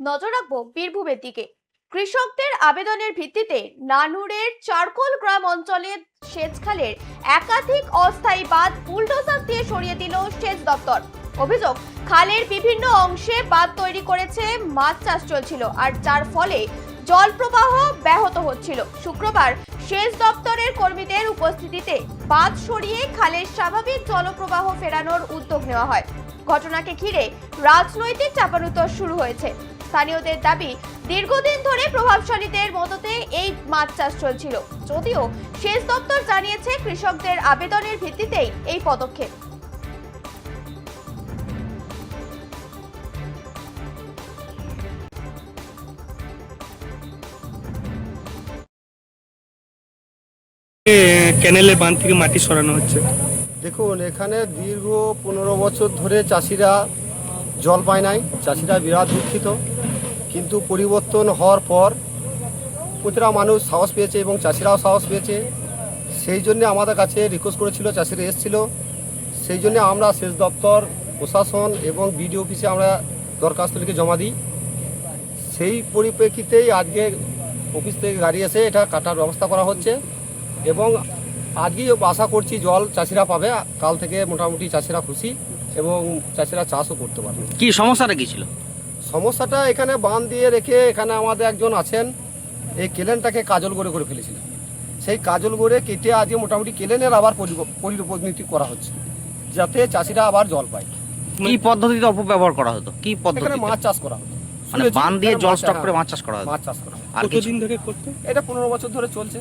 নজর রাখবো বীরভূমের দিকে। কৃষকদের আবেদনের ভিত্তিতে নানুরের চারকোল গ্রাম অঞ্চলে সেচখালের একাধিক অস্থায়ী বাঁধ বুলডোজার দিয়ে সরিয়ে দিল সেচ দপ্তর। অভিযোগ, খালের বিভিন্ন অংশে বাঁধ তৈরি করেছে, মাছ চাষ চলছিল, আর যার ফলে জল প্রবাহ ব্যাহত হচ্ছিল। শুক্রবার সেচ দপ্তরের কর্মীদের উপস্থিতিতে বাঁধ সরিয়ে খালের স্বাভাবিক জলপ্রবাহ ফেরানোর উদ্যোগ নেওয়া হয়। ঘটনাকে ঘিরে রাজনৈতিক চাপানুতর শুরু হয়েছে। স্থানীয়দের দাবি, দীর্ঘদিন ধরে প্রভাবশালীদের মদতে এই মাছ চাষ চলছিল, যদিও সেচ দপ্তর জানিয়েছে কৃষকদের আবেদনের ভিত্তিতেই এই পদক্ষেপ। ক্যানেলের বাঁধ থেকে মাটি সরানো হচ্ছে। দেখুন, এখানে দীর্ঘ 15 বছর ধরে চাষিরা জল পায় নাই। চাষিরা বিরাট দুঃখিত, কিন্তু পরিবর্তন হওয়ার পর প্রতিটা মানুষ সাহস পেয়েছে এবং চাষিরাও সাহস পেয়েছে। সেই জন্য আমাদের কাছে রিকোয়েস্ট করেছিল, চাষিরা এসেছিল। সেই জন্য আমরা সেচ দপ্তর, প্রশাসন এবং বিডিও অফিসে আমরা দরখাস্ত লিখে জমা দিই। সেই পরিপ্রেক্ষিতেই আজকে অফিস থেকে গাড়ি এসে এটা কাটার ব্যবস্থা করা হচ্ছে এবং আজকেই আশা করছি জল চাষিরা পাবে। কাল থেকে মোটামুটি চাষিরা খুশি এবং চাষিরা চাষও করতে পারবে। কি সমস্যাটা কি ছিল? সমস্যাটা এখানে বাঁধ দিয়ে রেখে এখানে আমাদের একজন আছেন, এই কেলেনটাকে কাজল করে ফেলেছিলেন। সেই কাজল করে কেটে আজকে মোটামুটি কেলেনের আবার পরিণতি করা হচ্ছে, যাতে চাষিরা আবার জল পায়। কি পদ্ধতিতে অপব্যবহার করা হতো? কি পদ্ধতি? এখানে মাছ চাষ করা হতো, মানে বাঁধ দিয়ে জল স্টক করে মাছ চাষ করা হতো। মাছ চাষ করা হতো। আর কতদিন ধরে করতে? এটা 15 বছর ধরে চলছে।